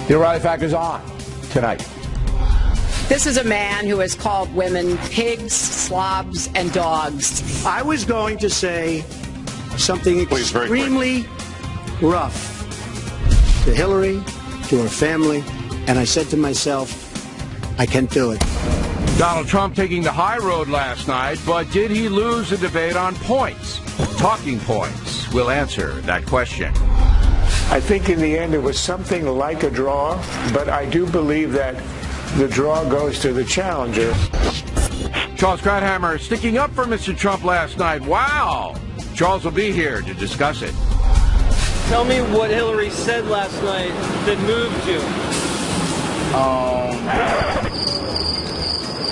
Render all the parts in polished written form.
The O'Reilly Factor's on tonight. This is a man who has called women pigs, slobs, and dogs. I was going to say something extremely rough to Hillary, to her family, and I said to myself, I can't do it. Donald Trump taking the high road last night, but did he lose the debate on points? Talking points. We'll answer that question. I think in the end it was something like a draw, but I do believe that the draw goes to the challenger. Charles Krauthammer sticking up for Mr. Trump last night. Wow! Charles will be here to discuss it. Tell me what Hillary said last night that moved you.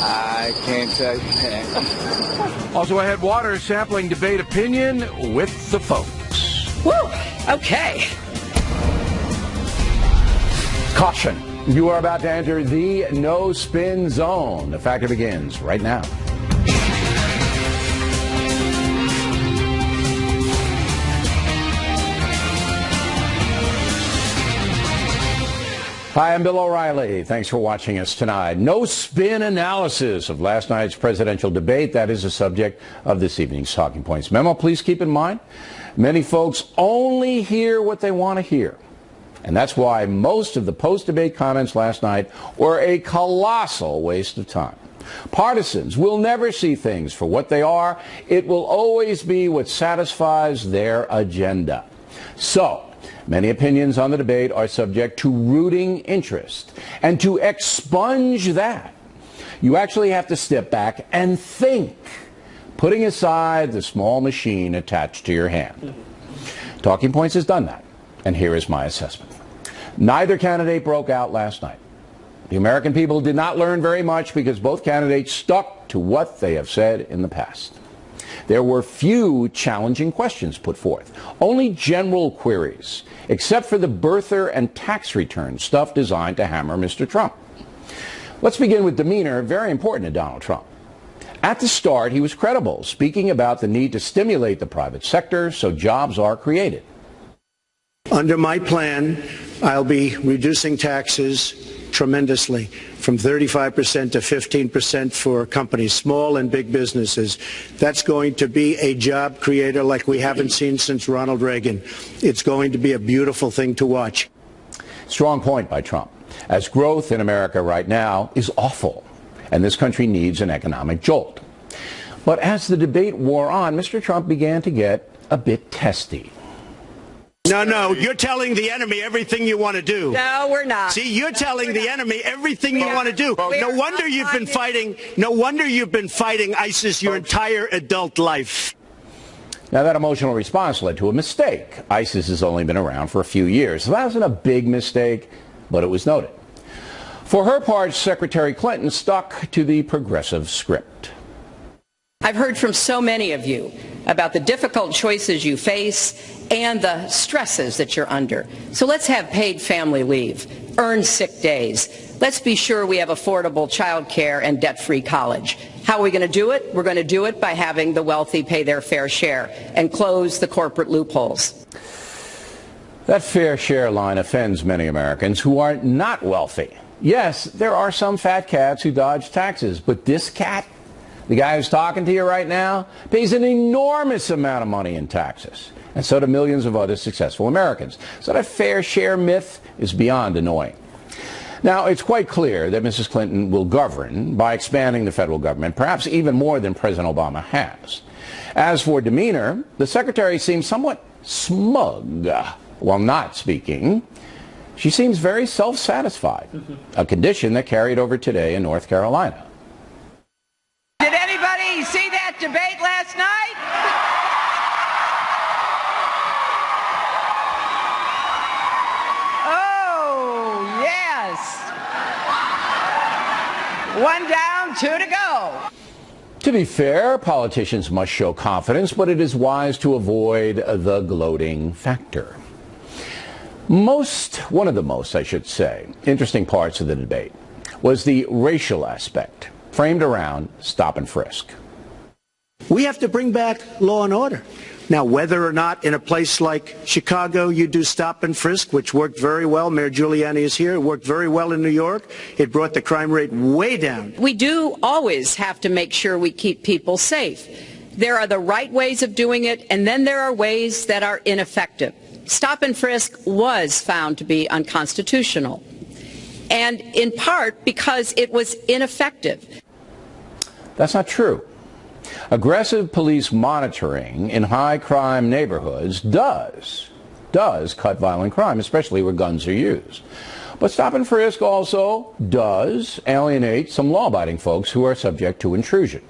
I can't tell you that. Also ahead, water sampling debate opinion with the folks. Woo! Okay. Caution. You are about to enter the no-spin zone. The Factor begins right now. Hi, I'm Bill O'Reilly. Thanks for watching us tonight. No spin analysis of last night's presidential debate. That is the subject of this evening's Talking Points memo. Please keep in mind, many folks only hear what they want to hear. And that's why most of the post-debate comments last night were a colossal waste of time. Partisans will never see things for what they are. It will always be what satisfies their agenda. So, many opinions on the debate are subject to rooting interest. And to expunge that, you actually have to step back and think, putting aside the small machine attached to your hand. Talking Points has done that. And here is my assessment. Neither candidate broke out last night. The American people did not learn very much because both candidates stuck to what they have said in the past. There were few challenging questions put forth, only general queries, except for the birther and tax return stuff designed to hammer Mr. Trump. Let's begin with demeanor, very important to Donald Trump. At the start, he was credible, speaking about the need to stimulate the private sector so jobs are created. Under my plan, I'll be reducing taxes tremendously, from 35% to 15% for companies, small and big businesses. That's going to be a job creator like we haven't seen since Ronald Reagan. It's going to be a beautiful thing to watch. Strong point by Trump, as growth in America right now is awful, and this country needs an economic jolt. But as the debate wore on, Mr. Trump began to get a bit testy. No, you're telling the enemy everything you want to do. No, we're not. See, you're telling the enemy everything you want to do. No wonder you've been fighting. No wonder you've been fighting ISIS your entire adult life. Now, that emotional response led to a mistake. ISIS has only been around for a few years. So that wasn't a big mistake, but it was noted. For her part, Secretary Clinton stuck to the progressive script. I've heard from so many of you about the difficult choices you face and the stresses that you're under. So let's have paid family leave, earned sick days. Let's be sure we have affordable child care and debt-free college. How are we going to do it? We're going to do it by having the wealthy pay their fair share and close the corporate loopholes. That fair share line offends many Americans who are not wealthy. Yes, there are some fat cats who dodge taxes, but this cat, the guy who's talking to you right now, pays an enormous amount of money in taxes. And so do millions of other successful Americans. So that fair share myth is beyond annoying. Now, it's quite clear that Mrs. Clinton will govern by expanding the federal government, perhaps even more than President Obama has. As for demeanor, the secretary seems somewhat smug while not speaking. She seems very self-satisfied, a condition that carried over today in North Carolina. Did anybody see that debate last night? Oh, yes. One down, two to go. To be fair, politicians must show confidence, but it is wise to avoid the gloating factor. One of the most, I should say, interesting parts of the debate was the racial aspect, framed around stop and frisk. We have to bring back law and order. Now, whether or not in a place like Chicago you do stop and frisk, which worked very well, Mayor Giuliani is here, it worked very well in New York, it brought the crime rate way down. We do always have to make sure we keep people safe. There are the right ways of doing it, and then there are ways that are ineffective. Stop and frisk was found to be unconstitutional, and in part because it was ineffective. That's not true. Aggressive police monitoring in high-crime neighborhoods does cut violent crime, especially where guns are used. But stop and frisk also does alienate some law-abiding folks who are subject to intrusion.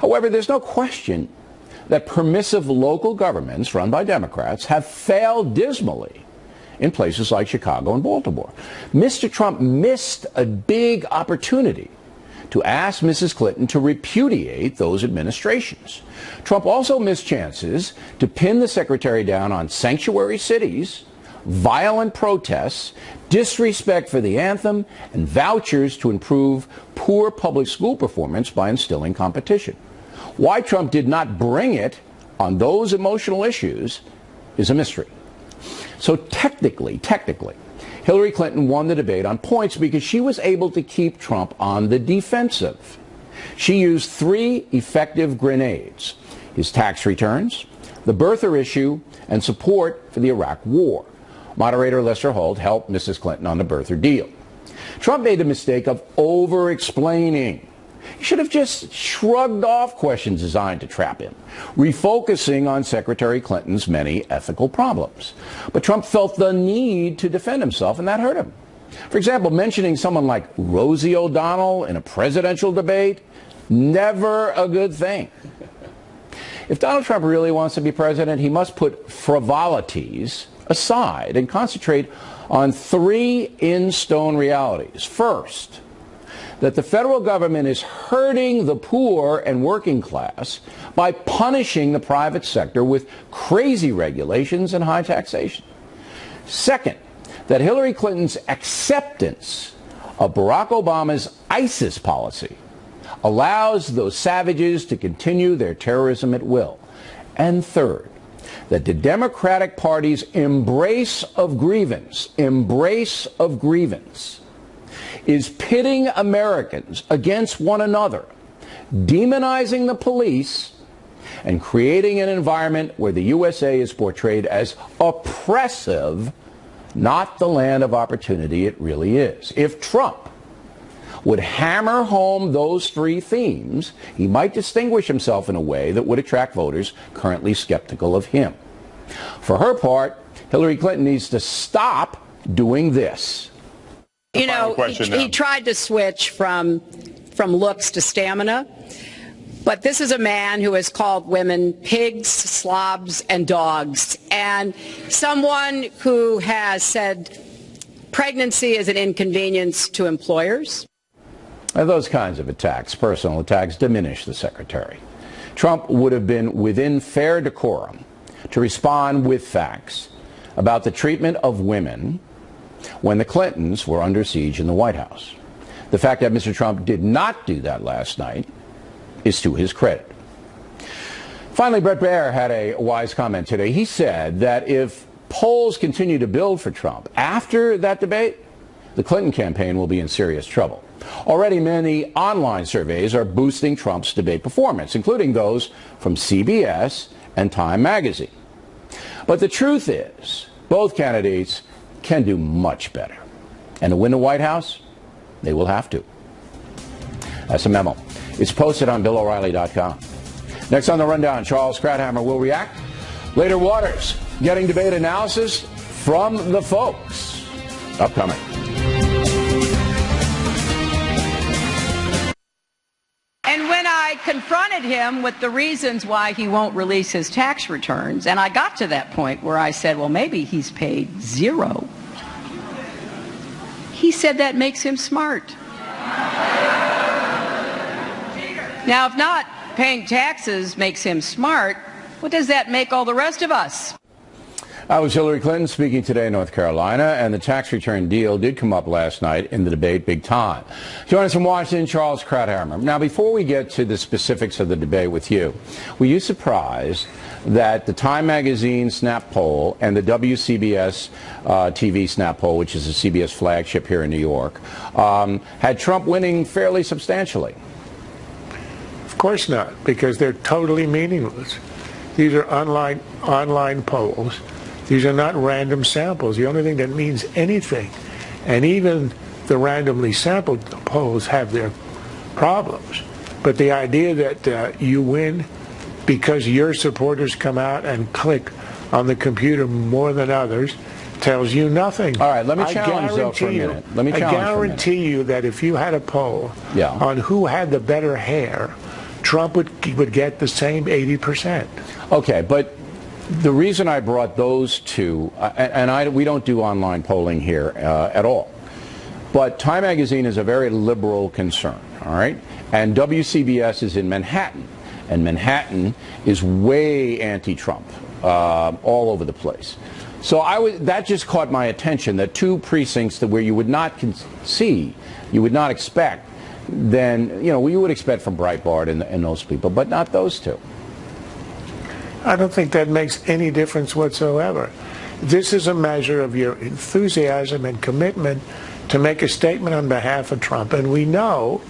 However, there's no question that permissive local governments run by Democrats have failed dismally in places like Chicago and Baltimore. Mr. Trump missed a big opportunity to ask Mrs. Clinton to repudiate those administrations. Trump also missed chances to pin the secretary down on sanctuary cities, violent protests, disrespect for the anthem, and vouchers to improve poor public school performance by instilling competition. Why Trump did not bring it on those emotional issues is a mystery. So technically, Hillary Clinton won the debate on points because she was able to keep Trump on the defensive. She used 3 effective grenades: his tax returns, the birther issue, and support for the Iraq War. Moderator Lester Holt helped Mrs. Clinton on the birther deal. Trump made the mistake of over-explaining. He should have just shrugged off questions designed to trap him, refocusing on Secretary Clinton's many ethical problems. But Trump felt the need to defend himself, and that hurt him. For example, mentioning someone like Rosie O'Donnell in a presidential debate, never a good thing. If Donald Trump really wants to be president, he must put frivolities aside and concentrate on 3 in-stone realities. First, that the federal government is hurting the poor and working class by punishing the private sector with crazy regulations and high taxation. Second, that Hillary Clinton's acceptance of Barack Obama's ISIS policy allows those savages to continue their terrorism at will. And third, that the Democratic Party's embrace of grievance is pitting Americans against one another, demonizing the police, and creating an environment where the USA is portrayed as oppressive, not the land of opportunity it really is. If Trump would hammer home those 3 themes, he might distinguish himself in a way that would attract voters currently skeptical of him. For her part, Hillary Clinton needs to stop doing this. You know, he tried to switch from looks to stamina, but this is a man who has called women pigs, slobs, and dogs, and someone who has said pregnancy is an inconvenience to employers. Those kinds of attacks, personal attacks, diminish the secretary. Trump would have been within fair decorum to respond with facts about the treatment of women when the Clintons were under siege in the White House. The fact that Mr. Trump did not do that last night is to his credit. Finally, Bret Baier had a wise comment today. He said that if polls continue to build for Trump after that debate, the Clinton campaign will be in serious trouble. Already many online surveys are boosting Trump's debate performance, including those from CBS and Time magazine. But the truth is, both candidates can do much better. And to win the White House, they will have to. That's a memo. It's posted on BillO'Reilly.com. Next on the rundown, Charles Krauthammer will react. Later, Waters getting debate analysis from the folks. Upcoming. And when I confronted him with the reasons why he won't release his tax returns, and I got to that point where I said, well, maybe he's paid 0, he said that makes him smart. Now, if not paying taxes makes him smart, what does that make all the rest of us? That was Hillary Clinton speaking today in North Carolina, and the tax return deal did come up last night in the debate big time. Joining us from Washington, Charles Krauthammer. Now, before we get to the specifics of the debate with you, were you surprised that the Time Magazine Snap Poll and the WCBS TV Snap Poll, which is a CBS flagship here in New York, had Trump winning fairly substantially? Of course not, because they're totally meaningless. These are online polls. These are not random samples. The only thing that means anything, and even the randomly sampled polls have their problems, but the idea that you win because your supporters come out and click on the computer more than others tells you nothing. All right, let me challenge though for a minute. I guarantee you that if you had a poll on who had the better hair, Trump would get the same 80%. Okay, but the reason I brought those two, we don't do online polling here at all, but Time Magazine is a very liberal concern, all right? And WCBS is in Manhattan, and Manhattan is way anti-Trump all over the place. So that just caught my attention, that two precincts where you would not you would not expect, then, you would expect from Breitbart and those people, but not those two. I don't think that makes any difference whatsoever. This is a measure of your enthusiasm and commitment to make a statement on behalf of Trump. And we know,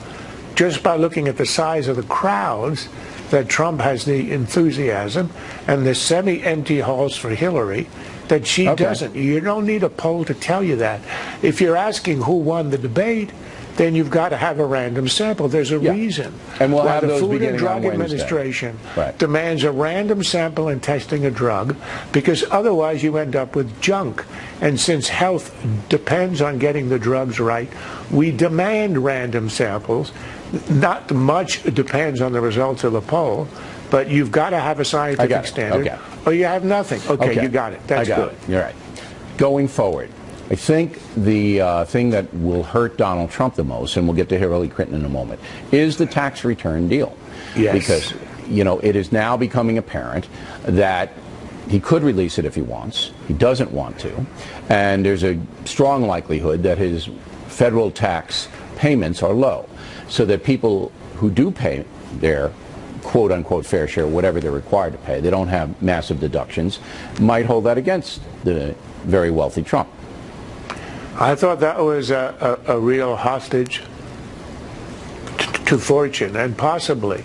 just by looking at the size of the crowds, that Trump has the enthusiasm and the semi-empty halls for Hillary that she doesn't. You don't need a poll to tell you that. If you're asking who won the debate, then you've got to have a random sample. There's a reason and we'll why have the those Food and beginning Drug on Administration Wednesday. demands a random sample in testing a drug, because otherwise you end up with junk. And since health depends on getting the drugs right, we demand random samples. Not much depends on the results of the poll, but you've got to have a scientific standard, or you have nothing. Okay, you got it. That's good. You're right. Going forward, I think the thing that will hurt Donald Trump the most, and we'll get to Hillary Clinton in a moment, is the tax return deal. Yes. Because, it is now becoming apparent that he could release it if he wants. He doesn't want to. And there's a strong likelihood that his federal tax payments are low, so that people who do pay their quote-unquote fair share, whatever they're required to pay, they don't have massive deductions, might hold that against the very wealthy Trump. I thought that was a real hostage to fortune, and possibly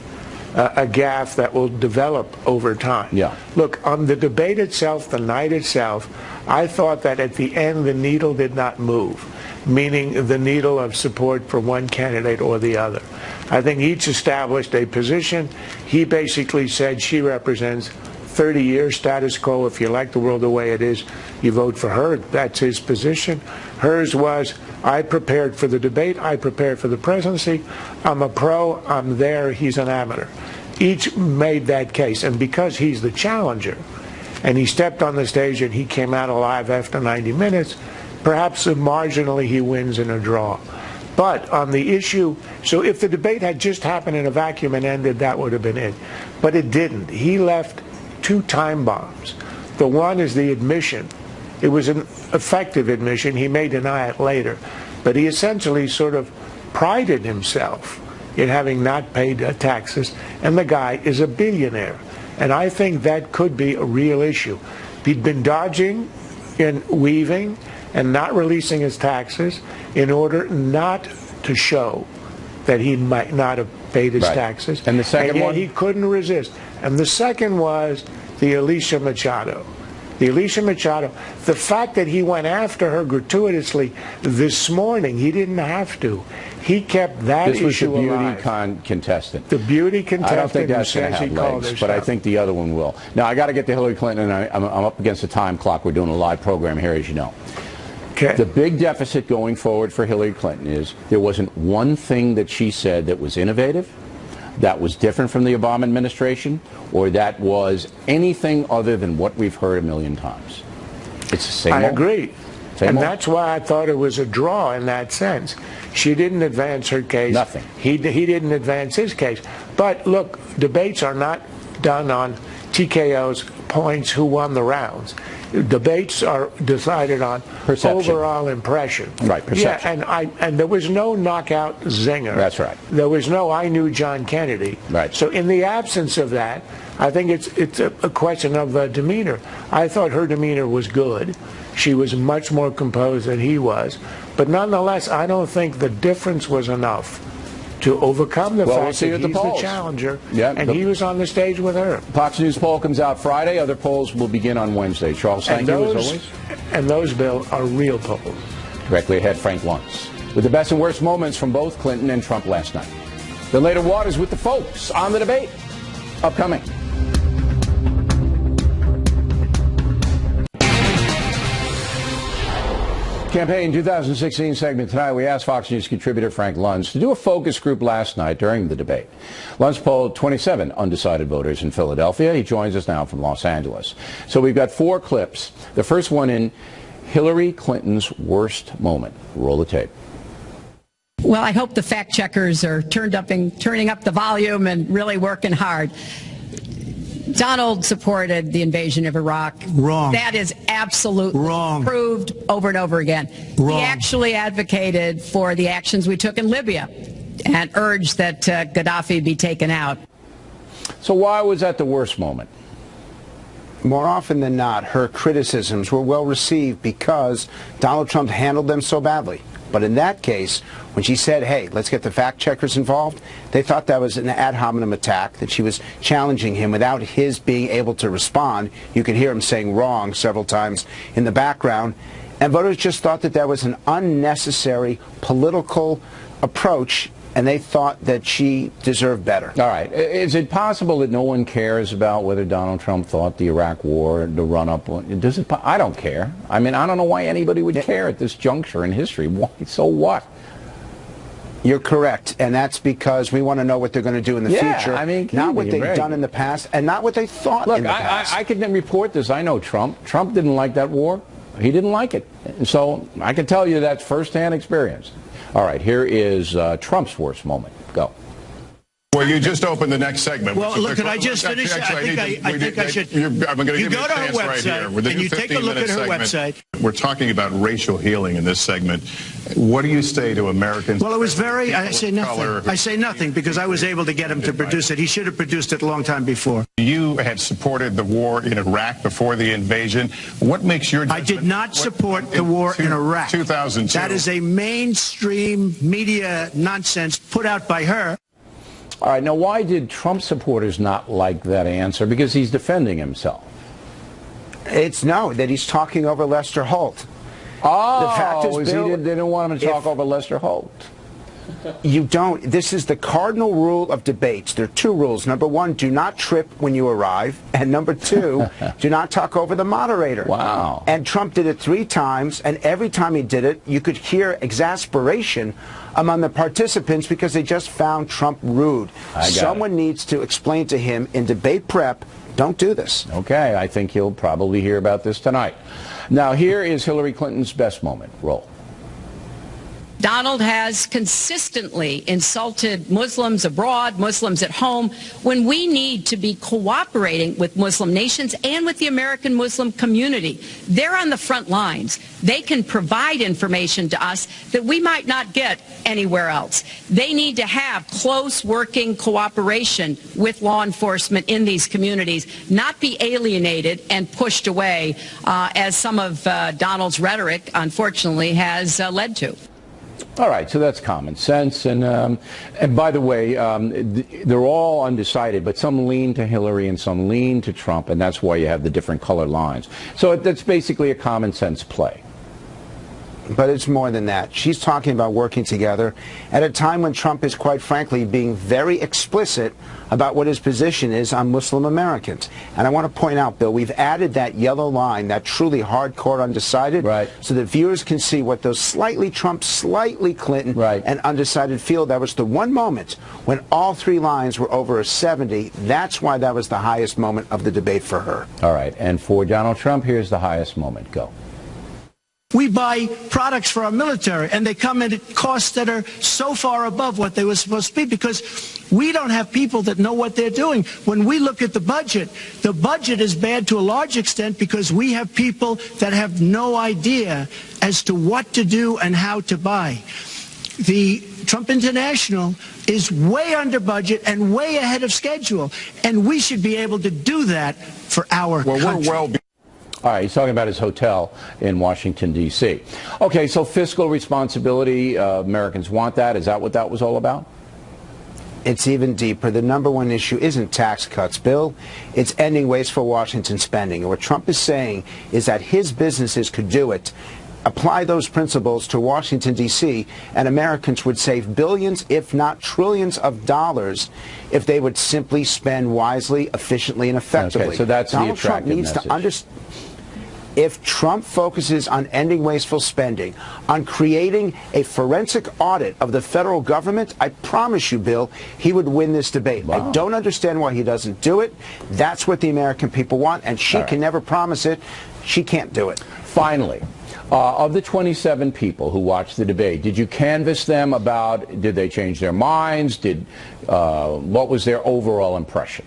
a gaffe that will develop over time. Yeah. Look, on the debate itself, the night itself, I thought that at the end the needle did not move, meaning the needle of support for one candidate or the other. I think each established a position. He basically said she represents 30 years status quo. If you like the world the way it is, you vote for her. That's his position. Hers was, I prepared for the debate. I prepared for the presidency. I'm a pro. I'm there. He's an amateur. Each made that case. And because he's the challenger, and he stepped on the stage and he came out alive after 90 minutes, perhaps marginally he wins in a draw. But on the issue, so if the debate had just happened in a vacuum and ended, that would have been it. But it didn't. He left two time bombs. The one is the admission. It was an effective admission. He may deny it later. But he essentially sort of prided himself in having not paid taxes, and the guy is a billionaire. And I think that could be a real issue. He'd been dodging and weaving and not releasing his taxes in order not to show that he might not have paid his taxes. And the second one? He couldn't resist. And the second was the Alicia Machado. The Alicia Machado, the fact that he went after her gratuitously this morning, he didn't have to. He kept that issue alive. This was the beauty contestant. The beauty contestant. I don't think that's going to have legs, but I think the other one will. Now, I got to get to Hillary Clinton, and I'm up against the time clock. We're doing a live program here, as you know. Okay. The big deficit going forward for Hillary Clinton is there wasn't one thing that she said that was innovative, that was different from the Obama administration, or that was anything other than what we've heard a million times. It's the same I old. agree. Same and that's why I thought it was a draw in that sense. She didn't advance her case. Nothing. He didn't advance his case. But look, debates are not done on TKOs, points, who won the rounds. Debates are decided on perception. Overall impression. Right, perception. Yeah, and there was no knockout zinger. That's right. There was no I knew John Kennedy. Right. So in the absence of that, I think it's a question of demeanor. I thought her demeanor was good. She was much more composed than he was. But nonetheless, I don't think the difference was enough to overcome the fact that he's the challenger, and he was on the stage with her. Fox News poll comes out Friday. Other polls will begin on Wednesday. Charles, thank you as always. And those, Bill, are real polls. Directly ahead, Frank Luntz with the best and worst moments from both Clinton and Trump last night. The later waters with the folks on the debate. Upcoming. Campaign 2016 segment tonight, we asked Fox News contributor Frank Luntz to do a focus group last night during the debate. Luntz polled 27 undecided voters in Philadelphia. He joins us now from Los Angeles. So we've got 4 clips. The first one in Hillary Clinton's worst moment. Roll the tape. Well, I hope the fact checkers are turning up the volume and really working hard. Donald supported the invasion of Iraq. Wrong. That is absolutely wrong. Proved over and over again. Wrong. He actually advocated for the actions we took in Libya and urged that Gaddafi be taken out. So why was that the worst moment? More often than not, her criticisms were well received because Donald Trump handled them so badly. But in that case, when she said, hey, let's get the fact checkers involved, they thought that was an ad hominem attack, that she was challenging him without his being able to respond. You could hear him saying wrong several times in the background. And voters just thought that that was an unnecessary political approach, and they thought that she deserved better. All right. Is it possible that no one cares about whether Donald Trump thought the Iraq war, the run-up, I don't care. I mean, I don't know why anybody would care at this juncture in history. Why? So what? You're correct, and that's because we want to know what they're going to do in the future. I mean, not what they've done in the past, and not what they thought in the past. I could then report this. I know Trump. Trump didn't like that war. He didn't like it. And so I can tell you that's firsthand experience. All right, here is Trump's worst moment. Go. Well, you just opened the next segment. Well, look, could I just finish? Actually, I think I should. I'm going to give you a go to her chance website, right here. With the and you take a look at her website. We're talking about racial healing in this segment. What do you say to Americans? Well, it was very, I say nothing. I say nothing because I was able to get him to produce it. He should have produced it a long time before. You had supported the war in Iraq before the invasion. What makes your judgment? I did not support the war in Iraq. 2002. That is a mainstream media nonsense put out by her. All right, now why did Trump supporters not like that answer? Because he's defending himself. It's that he's talking over Lester Holt. Oh, the fact is, Bill, they didn't want him to talk over Lester Holt. You don't. This is the cardinal rule of debates. There are 2 rules. Number 1, do not trip when you arrive. And number 2, do not talk over the moderator. Wow. And Trump did it 3 times, and every time he did it, you could hear exasperation among the participants because they just found Trump rude. Someone needs to explain to him in debate prep, don't do this. Okay, I think he'll probably hear about this tonight. Now, here is Hillary Clinton's best moment. Roll. Donald has consistently insulted Muslims abroad, Muslims at home, when we need to be cooperating with Muslim nations and with the American Muslim community. They're on the front lines. They can provide information to us that we might not get anywhere else. They need to have close working cooperation with law enforcement in these communities, not be alienated and pushed away, as some of Donald's rhetoric, unfortunately, has led to. All right, so that's common sense. And by the way, they're all undecided, but some lean to Hillary and some lean to Trump, and that's why you have the different color lines. So that's basically a common sense play. But it's more than that. She's talking about working together at a time when Trump is, quite frankly, being very explicit about what his position is on Muslim Americans. And I want to point out, Bill, we've added that yellow line, that truly hardcore undecided, so that viewers can see what those slightly Trump, slightly Clinton, and undecided feel. That was the one moment when all 3 lines were over a 70. That's why that was the highest moment of the debate for her. All right, and for Donald Trump, here's the highest moment. Go. We buy products for our military, and they come in at costs that are so far above what they were supposed to be because we don't have people that know what they're doing. When we look at the budget is bad to a large extent because we have people that have no idea as to what to do and how to buy. The Trump International is way under budget and way ahead of schedule, and we should be able to do that for our country. All right, he's talking about his hotel in Washington, D.C. Okay, so fiscal responsibility, Americans want that. Is that what that was all about? It's even deeper. The number one issue isn't tax cuts, Bill. It's ending wasteful Washington spending. And what Trump is saying is that his businesses could do it. Apply those principles to Washington, D.C., and Americans would save billions, if not trillions of dollars if they would simply spend wisely, efficiently, and effectively. Okay, so that's Donald the Trump attractive needs message. to understand. If Trump focuses on ending wasteful spending, on creating a forensic audit of the federal government, I promise you, Bill, he would win this debate. Wow. I don't understand why he doesn't do it. That's what the American people want, and she can never promise it. She can't do it. Finally, of the 27 people who watched the debate, did you canvass them about, did they change their minds? What was their overall impression?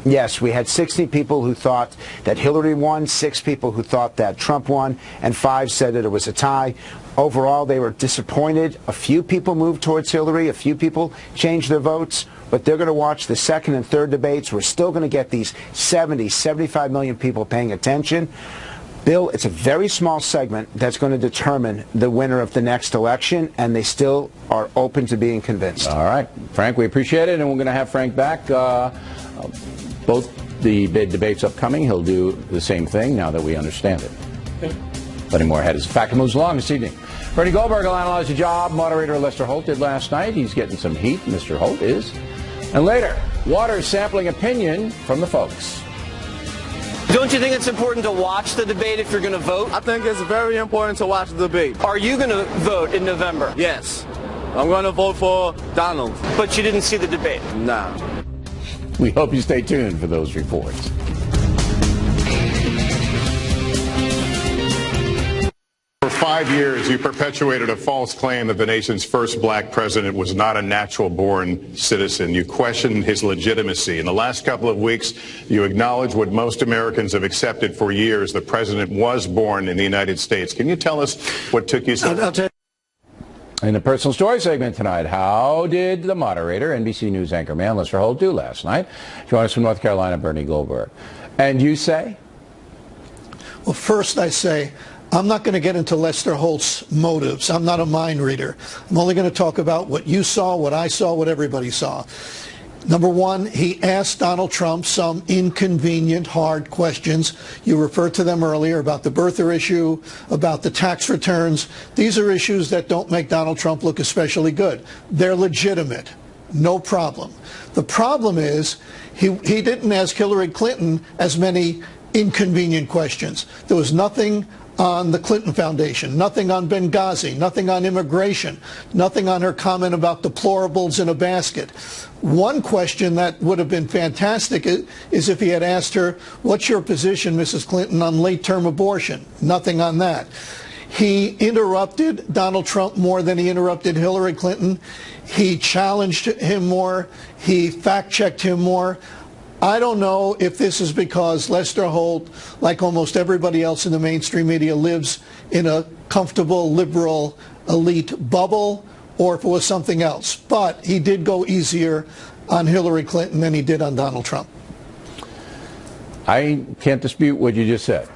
Yes, we had 60 people who thought that Hillary won, 6 people who thought that Trump won, and 5 said that it was a tie. Overall, they were disappointed. A few people moved towards Hillary. A few people changed their votes. But they're going to watch the second and third debates. We're still going to get these 70, 75 million people paying attention. Bill, it's a very small segment that's going to determine the winner of the next election, and they still are open to being convinced. All right. Frank, we appreciate it, and we're going to have Frank back. Both the debates upcoming, he'll do the same thing now that we understand it. Plenty more ahead as the fact moves along this evening. Bernie Goldberg will analyze the job moderator Lester Holt did last night. He's getting some heat, Mr. Holt is. And later, Waters sampling opinion from the folks. Don't you think it's important to watch the debate if you're going to vote? I think it's very important to watch the debate. Are you going to vote in November? Yes. I'm going to vote for Donald. But you didn't see the debate? Nah. We hope you stay tuned for those reports. For 5 years, you perpetuated a false claim that the nation's first black president was not a natural-born citizen. You questioned his legitimacy. In the last couple of weeks, you acknowledged what most Americans have accepted for years. The president was born in the United States. Can you tell us what took you so long? In the personal story segment tonight, how did the moderator, NBC News anchorman Lester Holt, do last night? Join us from North Carolina, Bernie Goldberg. And you say? Well, first I say, I'm not going to get into Lester Holt's motives. I'm not a mind reader. I'm only going to talk about what you saw, what I saw, what everybody saw. Number one, he asked Donald Trump some inconvenient, hard questions. You referred to them earlier about the birther issue, about the tax returns. These are issues that don't make Donald Trump look especially good. They're legitimate. No problem. The problem is he didn't ask Hillary Clinton as many inconvenient questions. There was nothing on the Clinton Foundation, nothing on Benghazi, nothing on immigration, nothing on her comment about deplorables in a basket. One question that would have been fantastic is if he had asked her, what's your position, Mrs. Clinton, on late-term abortion? Nothing on that. He interrupted Donald Trump more than he interrupted Hillary Clinton. He challenged him more. He fact-checked him more. I don't know if this is because Lester Holt, like almost everybody else in the mainstream media, lives in a comfortable liberal elite bubble, or if it was something else. But he did go easier on Hillary Clinton than he did on Donald Trump. I can't dispute what you just said.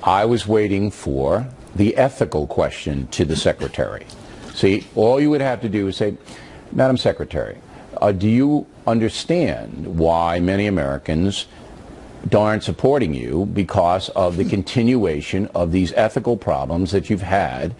I was waiting for the ethical question to the secretary. See, all you would have to do is say, Madam Secretary, do you understand why many Americans aren't supporting you because of the continuation of these ethical problems that you've had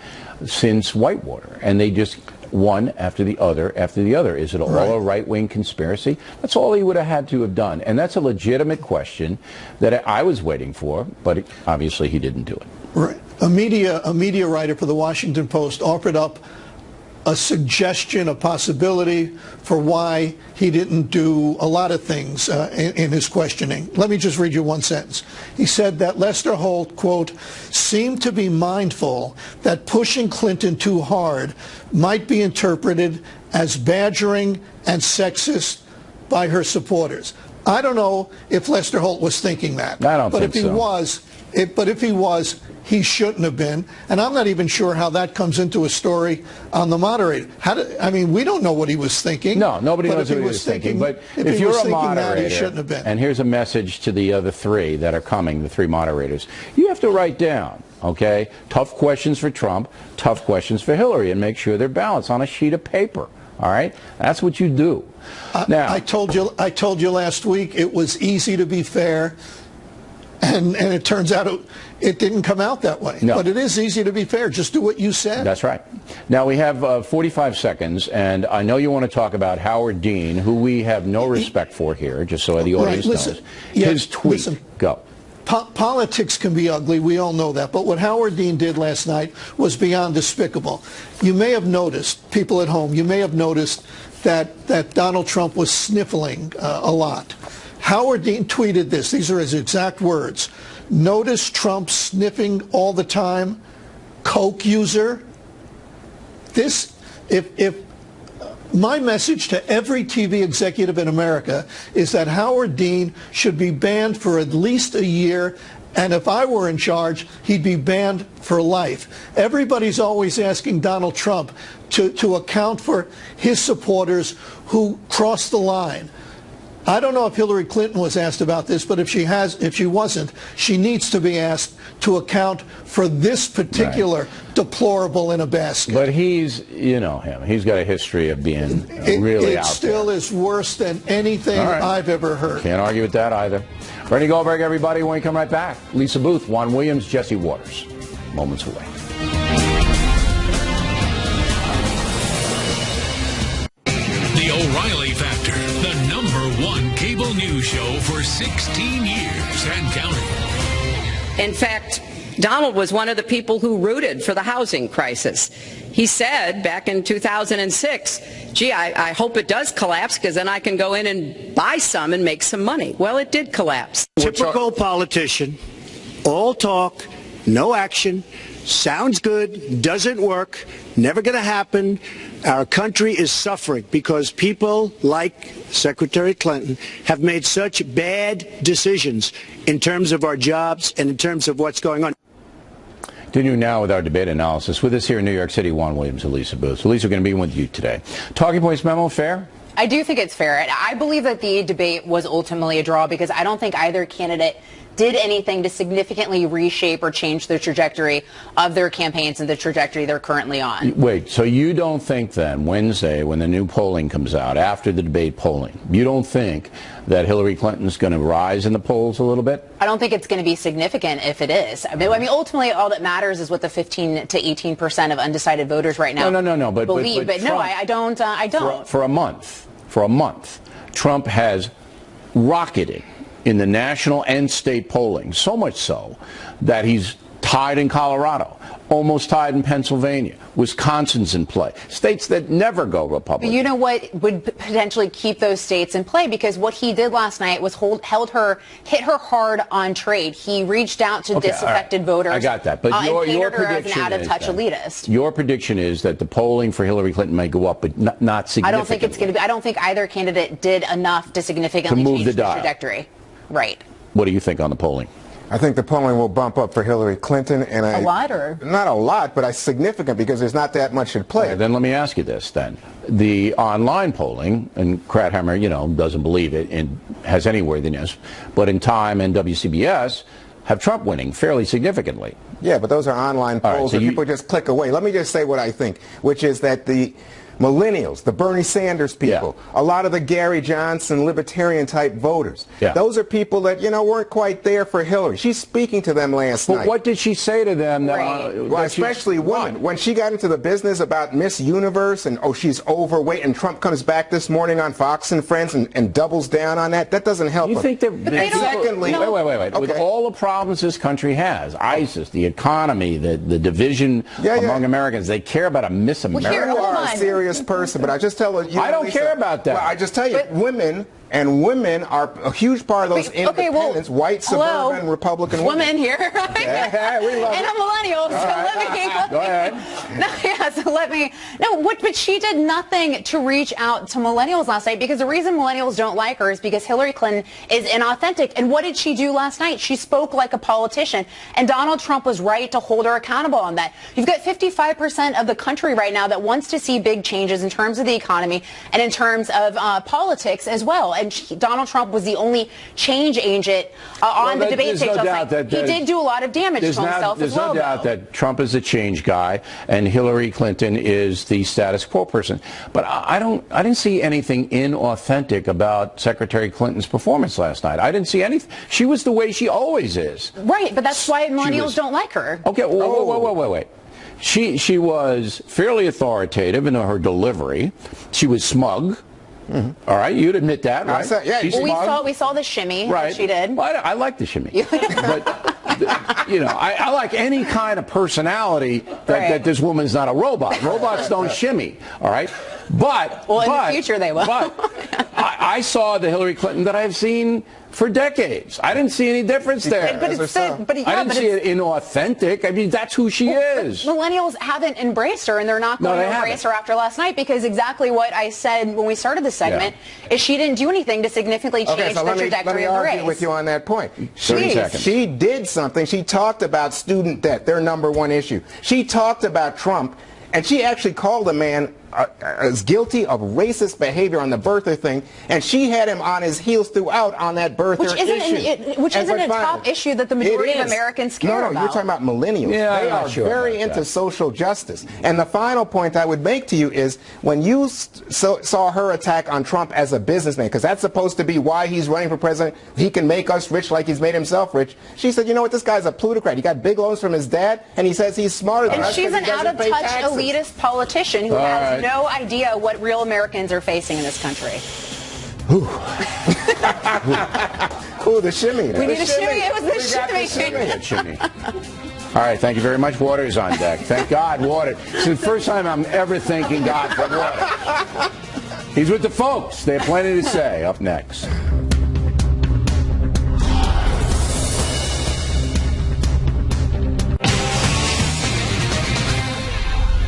since Whitewater? And they just one after the other after the other. Is it all a right-wing conspiracy? That's all he would have had to have done. And that's a legitimate question that I was waiting for, but obviously he didn't do it. Right. A media writer for the Washington Post offered up a suggestion, a possibility for why he didn't do a lot of things in his questioning. Let me just read you one sentence. He said that Lester Holt, quote, seemed to be mindful that pushing Clinton too hard might be interpreted as badgering and sexist by her supporters. I don't know if Lester Holt was thinking that. I don't but think if he so. was, but if he was, he shouldn't have been. And I'm not even sure how that comes into a story on the moderator. I mean, we don't know what he was thinking. No, nobody knows what he was thinking. But if you're a moderator, he shouldn't have been. And here's a message to the other three that are coming, the three moderators. You have to write down, okay, tough questions for Trump, tough questions for Hillary, and make sure they're balanced on a sheet of paper. All right? That's what you do. Now, I told you last week it was easy to be fair. And it turns out it didn't come out that way. No. But it is easy to be fair. Just do what you said. That's right. Now, we have 45 seconds, and I know you want to talk about Howard Dean, who we have no respect for here, just so the audience knows. His tweet. Go. Politics can be ugly. We all know that. But what Howard Dean did last night was beyond despicable. You may have noticed, people at home, you may have noticed that Donald Trump was sniffling a lot. Howard Dean tweeted this. These are his exact words. Notice Trump sniffing all the time? Coke user? If my message to every TV executive in America is that Howard Dean should be banned for at least a year, and if I were in charge, he'd be banned for life. Everybody's always asking Donald Trump to account for his supporters who crossed the line. I don't know if Hillary Clinton was asked about this, but if she wasn't, she needs to be asked to account for this particular deplorable in a basket. But you know him. He's got a history of being really out there. It still is worse than anything I've ever heard. Can't argue with that either. Bernie Goldberg, everybody, when we come right back. Lisa Booth, Juan Williams, Jesse Waters. Moments away. The O'Reilly Factor, the #1 cable news show for 16 years and counting. In fact, Donald was one of the people who rooted for the housing crisis. He said back in 2006, gee, I hope it does collapse because then I can go in and buy some and make some money. Well, it did collapse. Typical politician, all talk, no action, sounds good, doesn't work, never going to happen. Our country is suffering because people like Secretary Clinton have made such bad decisions in terms of our jobs and in terms of what's going on. Continue now with our debate analysis. With us here in New York City, Juan Williams and Lisa Booth. So, Lisa, we're going to be with you today. Talking points memo, fair? I do think it's fair. I believe that the debate was ultimately a draw because I don't think either candidate did anything to significantly reshape or change the trajectory of their campaigns and the trajectory they're currently on. Wait, so you don't think then, Wednesday, when the new polling comes out, after the debate polling, you don't think that Hillary Clinton's going to rise in the polls a little bit? I don't think it's going to be significant if it is. I mean, ultimately, all that matters is what the 15 to 18% of undecided voters right now believe. But no, I don't. I don't. For a month, Trump has rocketed in the national and state polling, so much so that he's tied in Colorado, almost tied in Pennsylvania. Wisconsin's in play. States that never go Republican. But you know what would potentially keep those states in play? Because what he did last night was hit her hard on trade. He reached out to disaffected voters. I got that. But your prediction as an out-of-touch elitist. Your prediction is that the polling for Hillary Clinton may go up, but not significantly. I don't think it's going to be. I don't think either candidate did enough to significantly change the trajectory. Right. What do you think on the polling? I think the polling will bump up for Hillary Clinton. And a lot, or? Not a lot, but significant because there's not that much at play. Then let me ask you this then. The online polling, and Krathammer, doesn't believe it and has any worthiness, but in Time and WCBS have Trump winning fairly significantly. Yeah, but those are online polls that people just click away. Let me just say what I think, which is that the millennials, the Bernie Sanders people, a lot of the Gary Johnson libertarian-type voters. Those are people that, you know, weren't quite there for Hillary. She's speaking to them last night. But what did she say to them? Well, especially women. When she got into the business about Miss Universe and, oh, she's overweight, and Trump comes back this morning on Fox and Friends and doubles down on that, that doesn't help. You think that? And secondly, wait. Okay. With all the problems this country has, ISIS, the economy, the division among Americans, they care about a Miss America. You are a serious person, but I just tell you. I don't care about that. Well, I just tell you, women are a huge part of those independents, white, suburban, Republican women here. Yeah, we love and a millennial. Go ahead. But she did nothing to reach out to millennials last night, because the reason millennials don't like her is because Hillary Clinton is inauthentic. And what did she do last night? She spoke like a politician, and Donald Trump was right to hold her accountable on that. You've got 55% of the country right now that wants to see big changes in terms of the economy and in terms of politics as well. And Donald Trump was the only change agent on the debate stage last night. He did do a lot of damage to himself as well. There's no doubt that Trump is the change guy and Hillary Clinton is the status quo person. But I didn't see anything inauthentic about Secretary Clinton's performance last night. I didn't see anything. She was the way she always is. Right, but that's why millennials don't like her. Okay, wait. She was fairly authoritative in her delivery. She was smug. All right, you'd admit that, right? We saw the shimmy that she did. Well, I like the shimmy. But, you know, I like any kind of personality that this woman's not a robot. Robots don't shimmy, all right? But in the future they will. But I saw the Hillary Clinton that I've seen for decades. I didn't see any difference there. I didn't see it inauthentic. I mean, that's who she is. Millennials haven't embraced her, and they're not going to embrace her after last night, because exactly what I said when we started the segment is she didn't do anything to significantly change the trajectory of the race. Let me argue with you on that point. 30 seconds. She did something. She talked about student debt, their #1 issue. She talked about Trump, and she actually called a man is guilty of racist behavior on the birther thing, and she had him on his heels throughout on that birther issue. Which isn't a top issue that the majority of Americans care about. No, you're talking about millennials. Yeah, they are very into social justice. And the final point I would make to you is, when you saw her attack on Trump as a businessman, because that's supposed to be why he's running for president, he can make us rich like he's made himself rich, she said, you know what, this guy's a plutocrat. He got big loans from his dad, and he says he's smarter than us. And she's an out-of-touch elitist politician who has no idea what real Americans are facing in this country. Ooh, the shimmy. We need a shimmy. It was the shimmy. All right, thank you very much. Water is on deck. Thank God, water. It's the first time I'm ever thanking God for water. He's with the folks. They have plenty to say. Up next.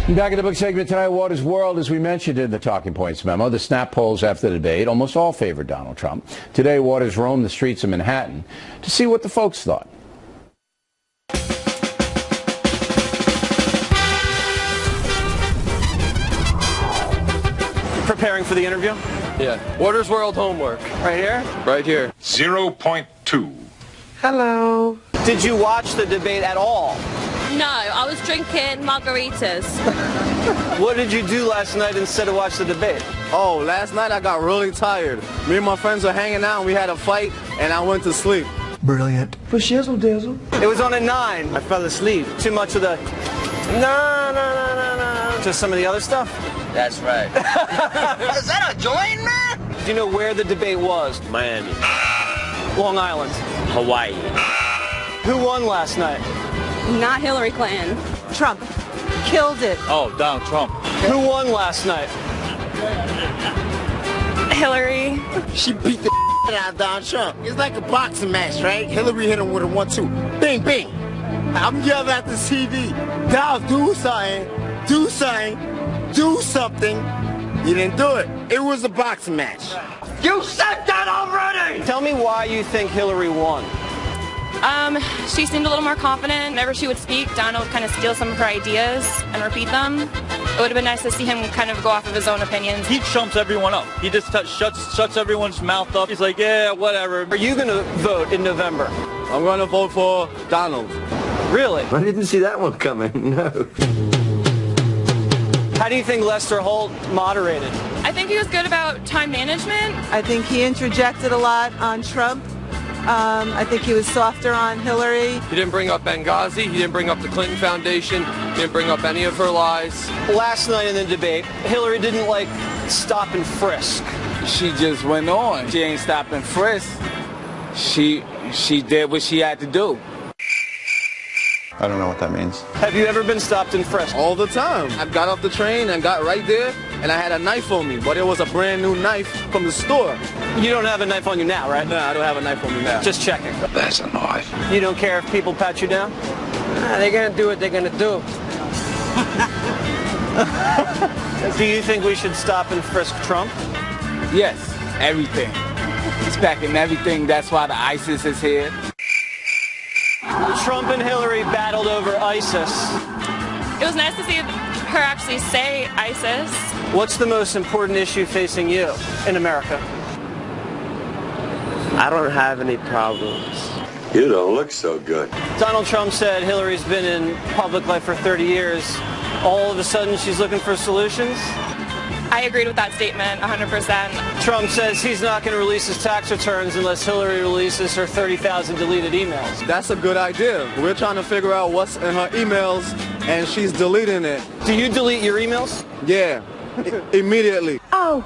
Back in the book segment tonight, Water's World, as we mentioned in the Talking Points memo, the snap polls after the debate almost all favored Donald Trump. Today, Waters roamed the streets of Manhattan to see what the folks thought. Preparing for the interview? Yeah. Water's World homework. Right here? Right here. 0.2. Hello. Did you watch the debate at all? No, I was drinking margaritas. What did you do last night instead of watch the debate? Oh, last night I got really tired. Me and my friends were hanging out and we had a fight and I went to sleep. Brilliant. For shizzle dizzle. It was on at 9. I fell asleep. Too much of the no. Just some of the other stuff? That's right. Is that a joint, man? Do you know where the debate was? Miami. Long Island. Hawaii. Who won last night? Not Hillary Clinton. Trump. Killed it. Oh, Donald Trump. Who won last night? Hillary. She beat the out of Donald Trump. It's like a boxing match, right? Hillary hit him with a 1-2. Bing, bing. I'm yelling at the TV. Donald, do something. Do something. Do something. You didn't do it. It was a boxing match. You said that already! Tell me why you think Hillary won. She seemed a little more confident. Whenever she would speak, Donald would kind of steal some of her ideas and repeat them. It would have been nice to see him kind of go off of his own opinions. He chumps everyone up. He just shuts everyone's mouth up. He's like, yeah, whatever. Are you going to vote in November? I'm going to vote for Donald. Really? I didn't see that one coming, no. How do you think Lester Holt moderated? I think he was good about time management. I think he interjected a lot on Trump. I think he was softer on Hillary. He didn't bring up Benghazi. He didn't bring up the Clinton Foundation. He didn't bring up any of her lies. Last night in the debate, Hillary didn't stop and frisk. She just went on. She ain't stop and frisk. She did what she had to do. I don't know what that means. Have you ever been stopped and frisked? All the time. I got off the train and got right there, and I had a knife on me, but it was a brand new knife from the store. You don't have a knife on you now, right? No, I don't have a knife on me now. Just checking. That's a knife. You don't care if people pat you down? They're going to do what they're going to do. Do you think we should stop and frisk Trump? Yes, everything. Expecting everything. That's why the ISIS is here. Trump and Hillary battled over ISIS. It was nice to see her actually say ISIS. What's the most important issue facing you in America? I don't have any problems. You don't look so good. Donald Trump said Hillary's been in public life for 30 years. All of a sudden she's looking for solutions? I agreed with that statement 100%. Trump says he's not going to release his tax returns unless Hillary releases her 30,000 deleted emails. That's a good idea. We're trying to figure out what's in her emails, and she's deleting it. Do you delete your emails? Yeah, immediately. Oh,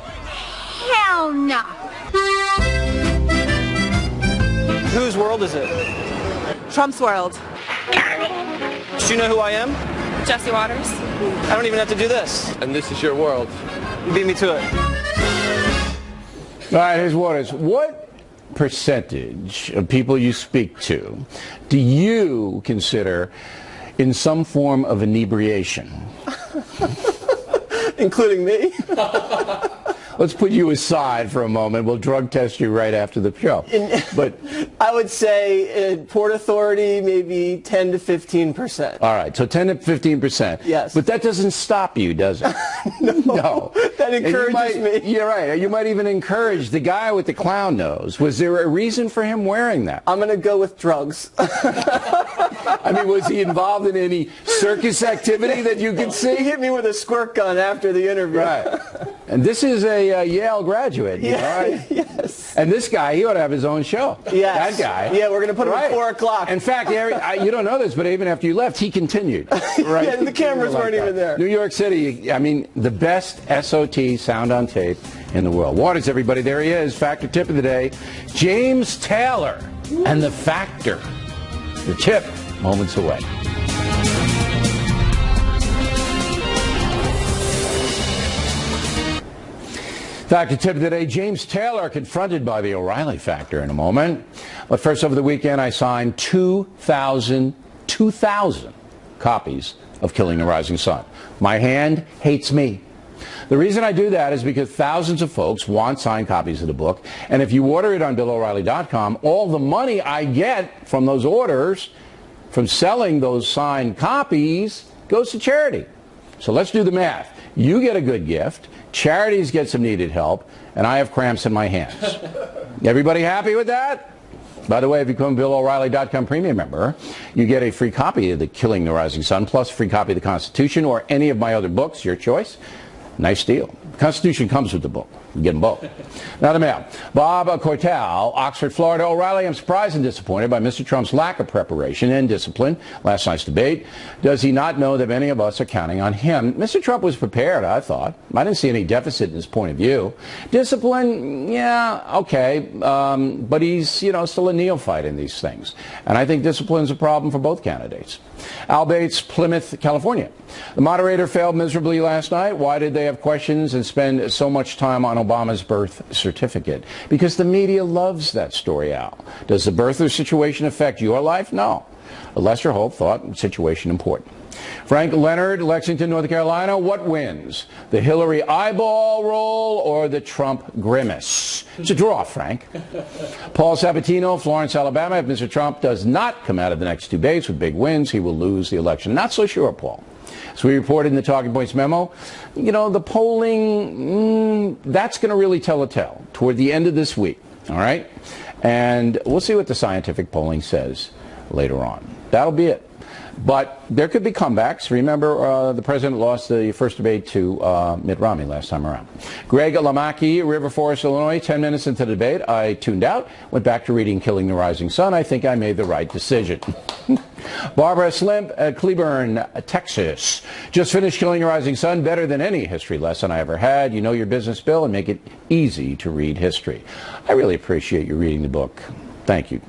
hell no. Whose world is it? Trump's world. Do you know who I am? Jesse Waters. I don't even have to do this. And this is your world. You beat me to it. All right, here's Waters. What percentage of people you speak to do you consider in some form of inebriation? Including me? Let's put you aside for a moment. We'll drug test you right after the show. But I would say in Port Authority, maybe 10 to 15%. All right, so 10 to 15%. Yes. But that doesn't stop you, does it? No. That encourages me. You're right. You might even encourage the guy with the clown nose. Was there a reason for him wearing that? I'm going to go with drugs. I mean, was he involved in any circus activity that you could see? He hit me with a squirt gun after the interview. Right. And this is a Yale graduate. You know, right? Yes. And this guy, he ought to have his own show. Yes. That guy. Yeah, we're going to put him at 4 o'clock. In fact, you don't know this, but even after you left, he continued. Right? Yeah, the cameras weren't even there. New York City, I mean, the best SOT sound on tape in the world. Waters, everybody, there he is. Factor tip of the day. James Taylor and the Factor. The tip, moments away. Factor tip of the day, James Taylor confronted by the O'Reilly Factor in a moment. But first, over the weekend, I signed 2,000 copies of Killing the Rising Sun. My hand hates me. The reason I do that is because thousands of folks want signed copies of the book, and if you order it on BillO'Reilly.com, all the money I get from those orders, from selling those signed copies, goes to charity. So let's do the math. You get a good gift, charities get some needed help, and I have cramps in my hands. Everybody happy with that? By the way, if you become a BillO'Reilly.com premium member, you get a free copy of the Killing the Rising Sun, plus a free copy of the Constitution or any of my other books, your choice. Nice deal. The Constitution comes with the book. You get them both. Now the mail. Bob Cortal, Oxford, Florida. O'Reilly, I'm surprised and disappointed by Mr. Trump's lack of preparation and discipline last night's debate. Does he not know that many of us are counting on him? Mr. Trump was prepared, I thought. I didn't see any deficit in his point of view. Discipline, yeah, okay. But he's, still a neophyte in these things. And I think discipline's a problem for both candidates. Al Bates, Plymouth, California. The moderator failed miserably last night. Why did they have questions and spend so much time on Obama's birth certificate? Because the media loves that story, Al. Does the birther situation affect your life? No. Lester Holt thought the situation important. Frank Leonard, Lexington, North Carolina. What wins? The Hillary eyeball roll or the Trump grimace? It's a draw, Frank. Paul Sabatino, Florence, Alabama. If Mr. Trump does not come out of the next two debates with big wins, he will lose the election. Not so sure, Paul. As we reported in the Talking Points memo, the polling, that's going to really tell a tale toward the end of this week, all right? And we'll see what the scientific polling says later on. That'll be it. But there could be comebacks. Remember, the president lost the first debate to Mitt Romney last time around. Greg Lamaki, River Forest, Illinois, 10 minutes into the debate, I tuned out, went back to reading Killing the Rising Sun. I think I made the right decision. Barbara Slimp at Cleburne, Texas. Just finished Killing the Rising Sun. Better than any history lesson I ever had. You know your business, Bill, and make it easy to read history. I really appreciate you reading the book. Thank you.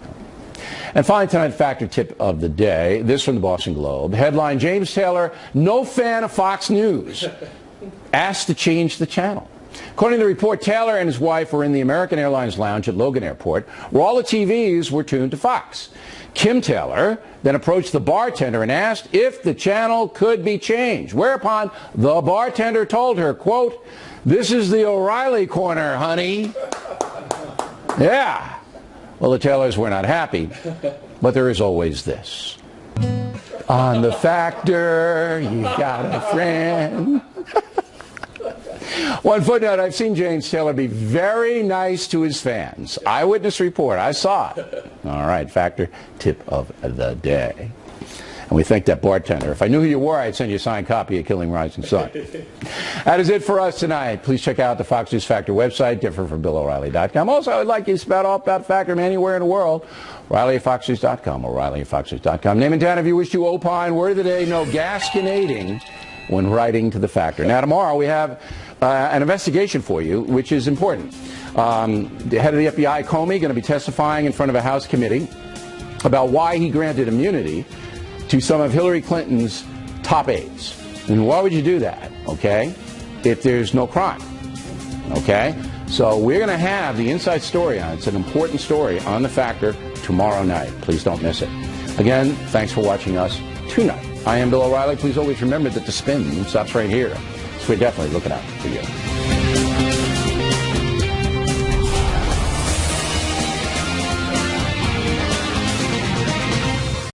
And finally, tonight's factor tip of the day. This from the Boston Globe. Headline, James Taylor, no fan of Fox News, asked to change the channel. According to the report, Taylor and his wife were in the American Airlines lounge at Logan Airport, where all the TVs were tuned to Fox. Kim Taylor then approached the bartender and asked if the channel could be changed, whereupon the bartender told her, quote, "This is the O'Reilly corner, honey." Yeah. Well, the Taylors were not happy, but there is always this. On the Factor, you got a friend. One footnote, I've seen James Taylor be very nice to his fans. Eyewitness report, I saw it. All right, Factor tip of the day. And we thank that bartender. If I knew who you were, I'd send you a signed copy of Killing Rising Sun. That is it for us tonight. Please check out the Fox News Factor website, different from BillO'Reilly.com. Also, I would like you to spout all about Factor from anywhere in the world. O'Reilly at FoxNews.com, O'Reilly at FoxNews.com. Name and town if you wish to opine. Word of the day, no gasconading when writing to the Factor. Now, tomorrow we have an investigation for you, which is important. The head of the FBI, Comey, going to be testifying in front of a House committee about why he granted immunity to some of Hillary Clinton's top aides. And why would you do that, okay, if there's no crime, okay? So we're going to have the inside story on it. It's an important story on The Factor tomorrow night. Please don't miss it. Again, thanks for watching us tonight. I am Bill O'Reilly. Please always remember that the spin stops right here. So we're definitely looking out for you.